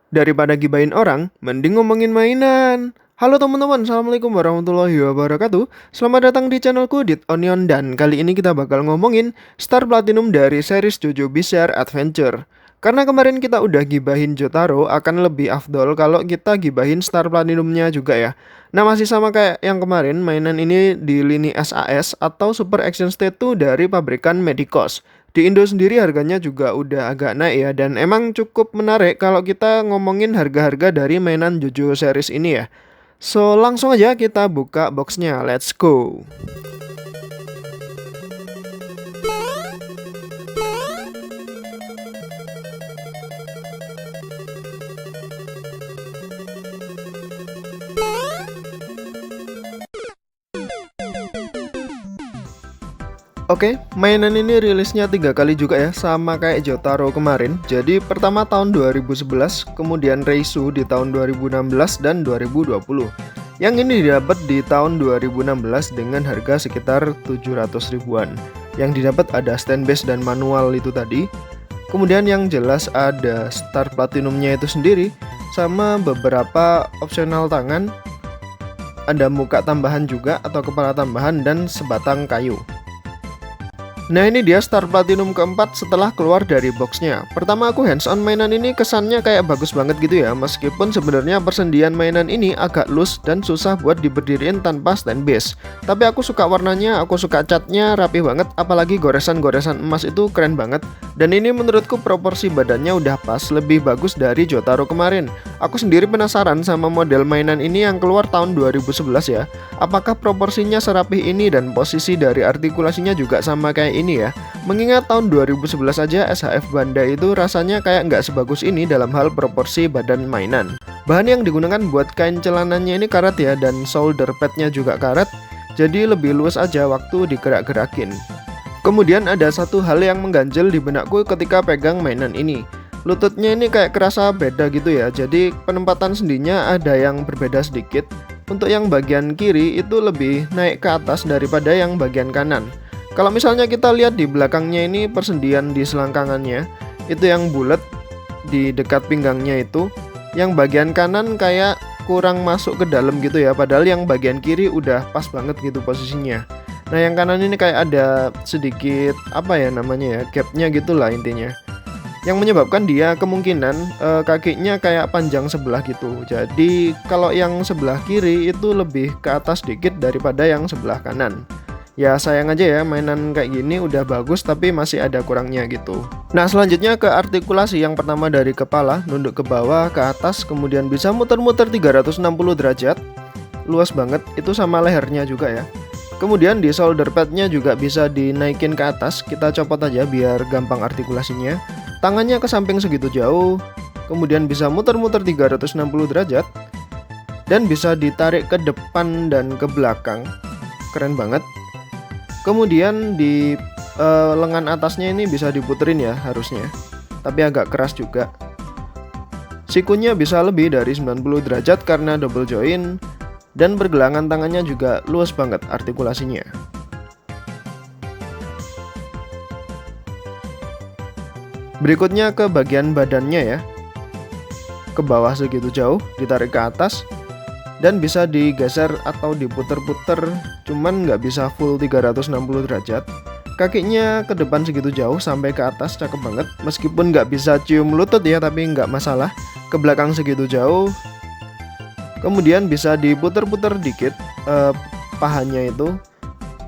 Daripada gibahin orang, mending ngomongin mainan. Halo teman-teman, Assalamualaikum warahmatullahi wabarakatuh. Selamat datang di channelku Dit Onion dan kali ini kita bakal ngomongin Star Platinum dari series JoJo Bizarre Adventure. Karena kemarin kita udah gibahin Jotaro, akan lebih afdol kalau kita gibahin Star Platinumnya juga ya. Nah masih sama kayak yang kemarin, mainan ini di lini SAS atau Super Action State 2 dari pabrikan Medicos. Di Indo sendiri harganya juga udah agak naik ya dan emang cukup menarik kalau kita ngomongin harga-harga dari mainan JoJo series ini ya. So langsung aja kita buka boxnya, let's go. Oke, mainan ini rilisnya 3 kali juga ya, sama kayak Jotaro kemarin. Jadi pertama tahun 2011, kemudian Reisu di tahun 2016 dan 2020. Yang ini didapat di tahun 2016 dengan harga sekitar 700 ribuan. Yang didapat ada stand base dan manual itu tadi. Kemudian yang jelas ada Star Platinumnya itu sendiri, sama beberapa opsional tangan. Ada muka tambahan juga atau kepala tambahan dan sebatang kayu. Nah ini dia Star Platinum keempat setelah keluar dari boxnya. Pertama aku hands on mainan ini kesannya kayak bagus banget gitu ya. Meskipun sebenarnya persendian mainan ini agak loose dan susah buat diberdiriin tanpa stand base. Tapi aku suka warnanya, aku suka catnya rapi banget. Apalagi goresan-goresan emas itu keren banget. Dan ini menurutku proporsi badannya udah pas, lebih bagus dari Jotaro kemarin. Aku sendiri penasaran sama model mainan ini yang keluar tahun 2011 ya. Apakah proporsinya serapih ini dan posisi dari artikulasinya juga sama kayak ini ya. Mengingat tahun 2011 aja SHF Bandai itu rasanya kayak nggak sebagus ini dalam hal proporsi badan mainan. Bahan yang digunakan buat kain celananya ini karet ya, dan shoulder padnya juga karet, jadi lebih luas aja waktu digerak-gerakin. Kemudian ada satu hal yang mengganjel di benakku ketika pegang mainan ini. Lututnya ini kayak kerasa beda gitu ya, jadi penempatan sendinya ada yang berbeda sedikit. Untuk yang bagian kiri itu lebih naik ke atas daripada yang bagian kanan. Kalau misalnya kita lihat di belakangnya ini persendian di selangkangannya, itu yang bulat di dekat pinggangnya itu, yang bagian kanan kayak kurang masuk ke dalam gitu ya, padahal yang bagian kiri udah pas banget gitu posisinya. Nah yang kanan ini kayak ada sedikit apa ya namanya ya, gapnya gitulah intinya. Yang menyebabkan dia kemungkinan kakinya kayak panjang sebelah gitu. Jadi kalau yang sebelah kiri itu lebih ke atas dikit daripada yang sebelah kanan. Ya sayang aja ya, mainan kayak gini udah bagus tapi masih ada kurangnya gitu. Nah selanjutnya ke artikulasi. Yang pertama dari kepala, nunduk ke bawah, ke atas, kemudian bisa muter-muter 360 derajat. Luas banget, itu sama lehernya juga ya. Kemudian di shoulder padnya juga bisa dinaikin ke atas. Kita copot aja biar gampang artikulasinya. Tangannya ke samping segitu jauh. Kemudian bisa muter-muter 360 derajat. Dan bisa ditarik ke depan dan ke belakang. Keren banget. Kemudian di lengan atasnya ini bisa diputerin ya harusnya, tapi agak keras juga. Sikunya bisa lebih dari 90 derajat karena double join, dan pergelangan tangannya juga luas banget artikulasinya. Berikutnya ke bagian badannya ya, ke bawah segitu jauh, ditarik ke atas. Dan bisa digeser atau diputer-puter, cuman nggak bisa full 360 derajat. Kakinya ke depan segitu jauh sampai ke atas, cakep banget. Meskipun nggak bisa cium lutut ya, tapi nggak masalah. Ke belakang segitu jauh. Kemudian bisa diputer-puter dikit pahanya itu.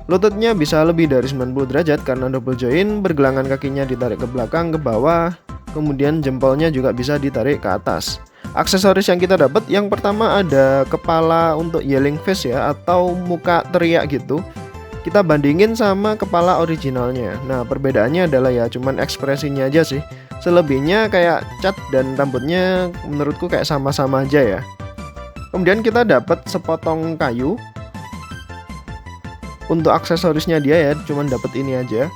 Lututnya bisa lebih dari 90 derajat karena double join. Pergelangan kakinya ditarik ke belakang, ke bawah. Kemudian jempolnya juga bisa ditarik ke atas. Aksesoris yang kita dapat, yang pertama ada kepala untuk yelling face ya, atau muka teriak gitu. Kita bandingin sama kepala originalnya. Nah perbedaannya adalah ya cuman ekspresinya aja sih. Selebihnya kayak cat dan rambutnya menurutku kayak sama-sama aja ya. Kemudian kita dapat sepotong kayu. Untuk aksesorisnya dia ya cuman dapat ini aja.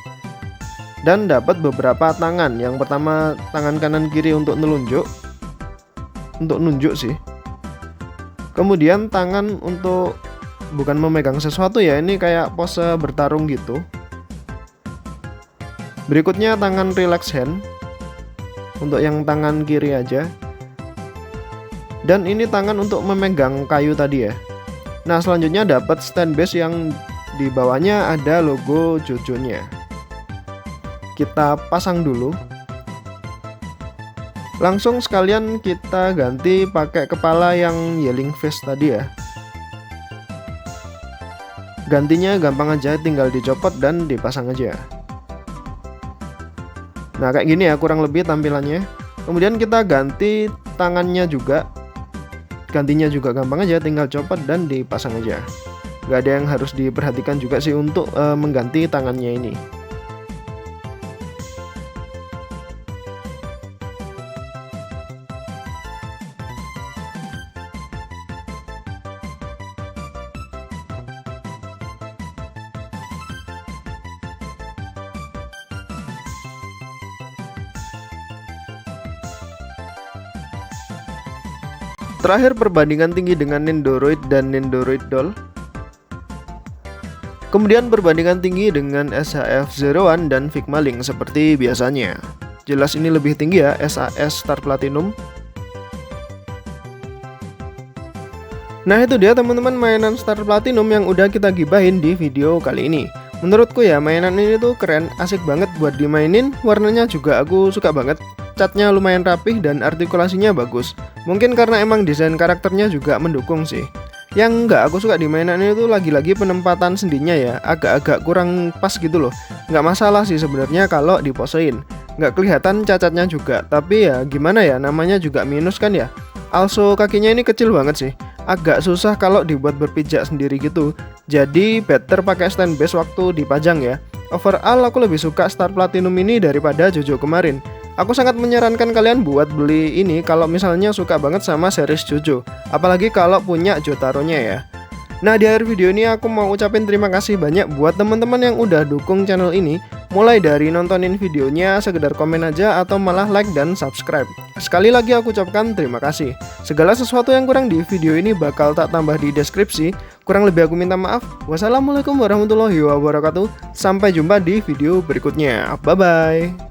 Dan dapat beberapa tangan. Yang pertama tangan kanan kiri untuk nunjuk sih. Kemudian tangan untuk bukan memegang sesuatu ya, ini kayak pose bertarung gitu. Berikutnya tangan relax hand untuk yang tangan kiri aja. Dan ini tangan untuk memegang kayu tadi ya. Nah selanjutnya dapat stand base yang di bawahnya ada logo Jojo-nya. Kita pasang dulu. Langsung sekalian kita ganti pakai kepala yang yelling face tadi ya. Gantinya gampang aja, tinggal dicopot dan dipasang aja. Nah kayak gini ya kurang lebih tampilannya. Kemudian kita ganti tangannya juga. Gantinya juga gampang aja, tinggal copot dan dipasang aja. Gak ada yang harus diperhatikan juga sih untuk mengganti tangannya ini. Terakhir perbandingan tinggi dengan Nendoroid dan Nendoroid Doll. Kemudian perbandingan tinggi dengan SHF-01 dan Figma Link seperti biasanya. Jelas ini lebih tinggi ya, SAS Star Platinum. Nah itu dia teman-teman mainan Star Platinum yang udah kita gibahin di video kali ini. Menurutku ya mainan ini tuh keren, asik banget buat dimainin, warnanya juga aku suka banget. Catnya lumayan rapih dan artikulasinya bagus. Mungkin karena emang desain karakternya juga mendukung sih. Yang nggak aku suka di mainan ini tuh lagi-lagi penempatan sendinya ya, agak-agak kurang pas gitu loh. Nggak masalah sih sebenarnya kalau diposein. Nggak kelihatan cacatnya juga, tapi ya gimana ya, namanya juga minus kan ya. Also kakinya ini kecil banget sih, agak susah kalau dibuat berpijak sendiri gitu. Jadi better pakai stand base waktu dipajang ya. Overall aku lebih suka Star Platinum ini daripada Jojo kemarin. Aku sangat menyarankan kalian buat beli ini kalau misalnya suka banget sama series Jojo, apalagi kalau punya Jotaro-nya ya. Nah di akhir video ini aku mau ucapin terima kasih banyak buat teman-teman yang udah dukung channel ini, mulai dari nontonin videonya, sekedar komen aja, atau malah like dan subscribe. Sekali lagi aku ucapkan terima kasih. Segala sesuatu yang kurang di video ini bakal tak tambah di deskripsi. Kurang lebih aku minta maaf. Wassalamualaikum warahmatullahi wabarakatuh. Sampai jumpa di video berikutnya. Bye bye.